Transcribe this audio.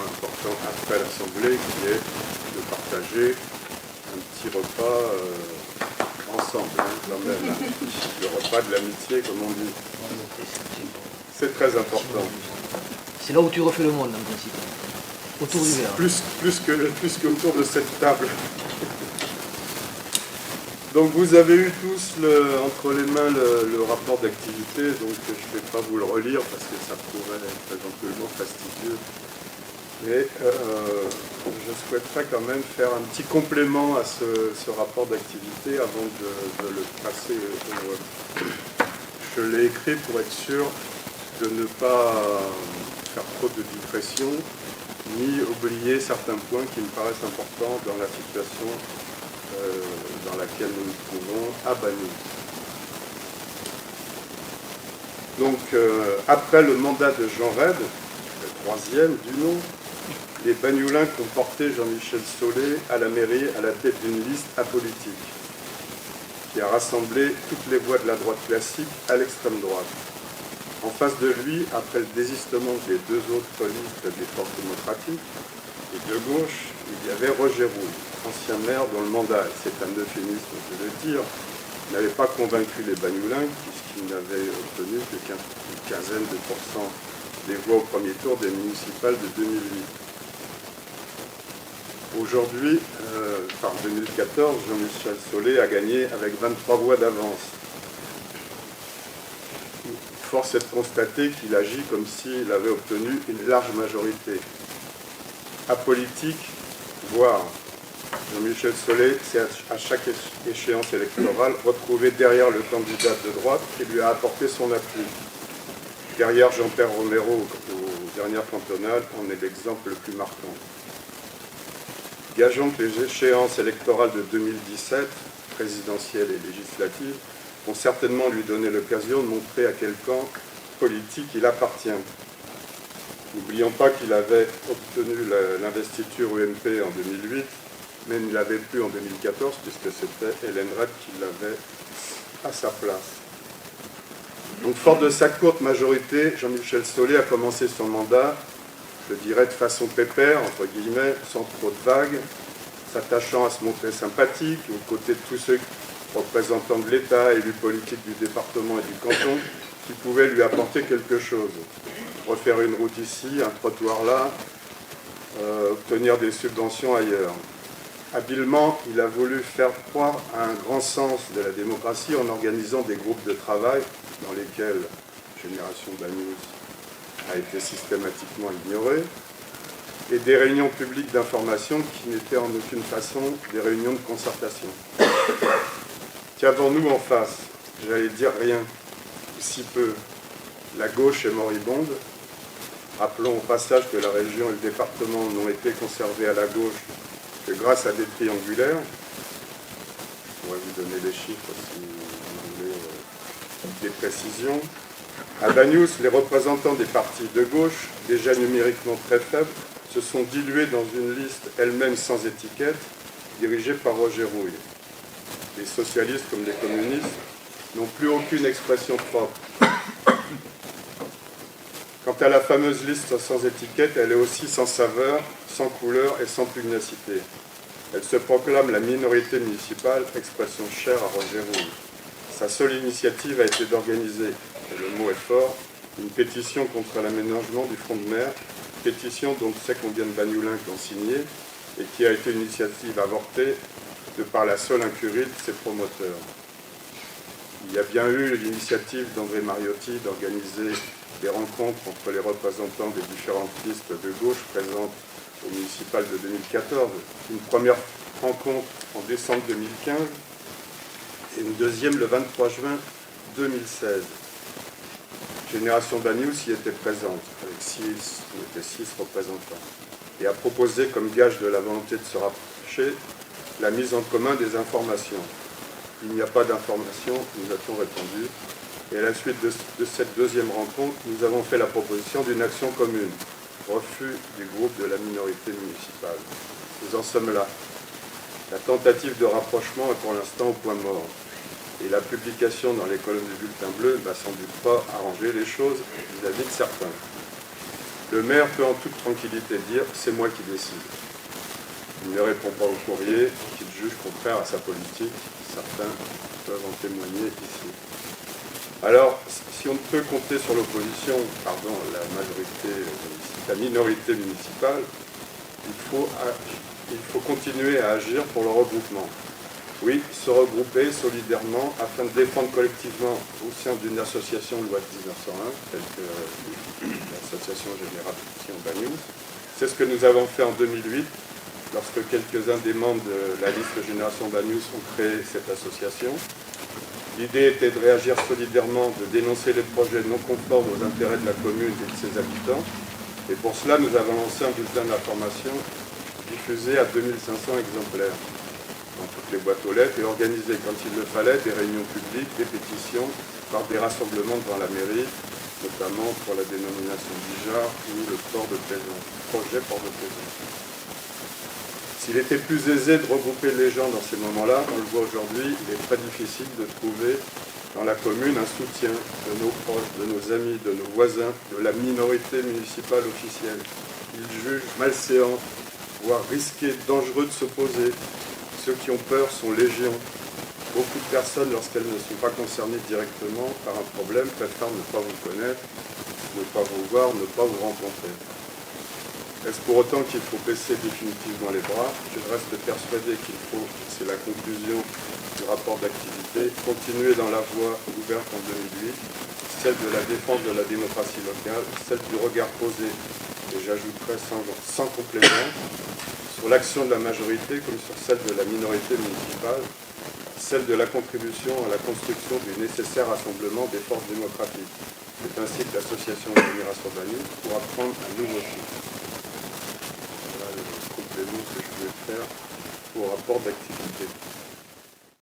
point important après l'Assemblée, qui est de partager un petit repas ensemble, hein, quand même. Hein. Le repas de l'amitié, comme on dit. C'est très important. C'est là où tu refais le monde, en principe. Autour du verre. Plus qu'autour de cette table. Donc vous avez eu tous entre les mains le rapport d'activité, donc je ne vais pas vous le relire parce que ça pourrait être éventuellement fastidieux. Mais je souhaiterais quand même faire un petit complément à ce rapport d'activité avant de le passer. Je l'ai écrit pour être sûr de ne pas faire trop de digression, ni oublier certains points qui me paraissent importants dans la situation dans laquelle nous nous trouvons à Bagnols. Donc, après le mandat de Jean Redd, le troisième du nom, les Bagnoulins ont porté Jean-Michel Solé à la mairie à la tête d'une liste apolitique qui a rassemblé toutes les voix de la droite classique à l'extrême droite. En face de lui, après le désistement des deux autres listes des forces démocratiques et de gauche, il y avait Roger Rouille, ancien maire dont le mandat, c'est un euphémisme de le dire, n'avait pas convaincu les Bagnoulins puisqu'il n'avait obtenu qu'une quinzaine de pourcents des voix au premier tour des municipales de 2008. Aujourd'hui, par 2014, Jean-Michel Solé a gagné avec 23 voix d'avance. Force est de constater qu'il agit comme s'il avait obtenu une large majorité. Apolitique, voire Jean-Michel Solé s'est à chaque échéance électorale retrouvé derrière le candidat de droite qui lui a apporté son appui. Derrière Jean-Pierre Romero aux dernières cantonales, on est l'exemple le plus marquant. Gageons que les échéances électorales de 2017, présidentielles et législatives, vont certainement lui donner l'occasion de montrer à quel camp politique il appartient. N'oublions pas qu'il avait obtenu l'investiture UMP en 2008, mais il ne l'avait plus en 2014, puisque c'était Hélène Redd qui l'avait à sa place. Donc, fort de sa courte majorité, Jean-Michel Solé a commencé son mandat, je dirais de façon pépère, entre guillemets, sans trop de vagues, s'attachant à se montrer sympathique aux côtés de tous ceux représentants de l'État, élus politiques du département et du canton, qui pouvaient lui apporter quelque chose. Refaire une route ici, un trottoir là, obtenir des subventions ailleurs. Habilement, il a voulu faire croire à un grand sens de la démocratie en organisant des groupes de travail dans lesquels Génération Bagnols a été systématiquement ignorée, et des réunions publiques d'information qui n'étaient en aucune façon des réunions de concertation. Qu'avons-nous en face? J'allais dire rien, ou si peu. La gauche est moribonde. Rappelons au passage que la région et le département n'ont été conservés à la gauche que grâce à des triangulaires. Je pourrais vous donner les chiffres si vous voulez des précisions. À Bagnols, les représentants des partis de gauche, déjà numériquement très faibles, se sont dilués dans une liste elle-même sans étiquette, dirigée par Roger Rouille. Les socialistes comme les communistes n'ont plus aucune expression propre. Quant à la fameuse liste sans étiquette, elle est aussi sans saveur, sans couleur et sans pugnacité. Elle se proclame la minorité municipale, expression chère à Roger Rouille. Sa seule initiative a été d'organiser, et le mot est fort, une pétition contre l'aménagement du front de mer, pétition dont on sait combien de Bagnoulins qui ont signé et qui a été une initiative avortée de par la seule incurie de ses promoteurs. Il y a bien eu l'initiative d'André Mariotti d'organiser des rencontres entre les représentants des différentes listes de gauche présentes au municipal de 2014. Une première rencontre en décembre 2015 et une deuxième le 23 juin 2016. Génération Bagnols y était présente, avec 6 représentants, et a proposé comme gage de la volonté de se rapprocher la mise en commun des informations. Il n'y a pas d'informations, nous a-t-on répondu, et à la suite de cette deuxième rencontre, nous avons fait la proposition d'une action commune, refus du groupe de la minorité municipale. Nous en sommes là. La tentative de rapprochement est pour l'instant au point mort. Et la publication dans les colonnes du bulletin bleu ne va sans doute pas arranger les choses vis-à-vis de certains. Le maire peut en toute tranquillité dire « c'est moi qui décide ». Il ne répond pas au courrier qu'il juge contraire à sa politique. Certains peuvent en témoigner ici. Alors, si on ne peut compter sur l'opposition, la minorité municipale, il faut continuer à agir pour le regroupement. Oui, se regrouper solidairement afin de défendre collectivement au sein d'une association loi de 1901, telle que l'Association Générale Sion Banyuls. C'est ce que nous avons fait en 2008, lorsque quelques-uns des membres de la liste Génération Banyuls ont créé cette association. L'idée était de réagir solidairement, de dénoncer les projets non conformes aux intérêts de la commune et de ses habitants. Et pour cela, nous avons lancé un bulletin d'information diffusé à 2500 exemplaires dans toutes les boîtes aux lettres et organisé, quand il le fallait, des réunions publiques, des pétitions, par des rassemblements devant la mairie, notamment pour la dénomination d'Ijar ou le port de Plaisance, projet port de Plaisance. S'il était plus aisé de regrouper les gens dans ces moments-là, on le voit aujourd'hui, il est très difficile de trouver dans la commune un soutien de nos proches, de nos amis, de nos voisins, de la minorité municipale officielle. Ils jugent malséant, voire risqué, dangereux de s'opposer. Ceux qui ont peur sont légion. Beaucoup de personnes, lorsqu'elles ne sont pas concernées directement par un problème, préfèrent ne pas vous connaître, ne pas vous voir, ne pas vous rencontrer. Est-ce pour autant qu'il faut baisser définitivement les bras? Je reste persuadé qu'il faut, c'est la conclusion du rapport d'activité, continuer dans la voie ouverte en 2008, celle de la défense de la démocratie locale, celle du regard posé, et j'ajouterai sans complément, sur l'action de la majorité comme sur celle de la minorité municipale, celle de la contribution à la construction du nécessaire rassemblement des forces démocratiques. C'est ainsi que l'association Génération Banyuls pourra prendre un nouveau chiffre. Voilà le complément que je voulais faire au rapport d'activité.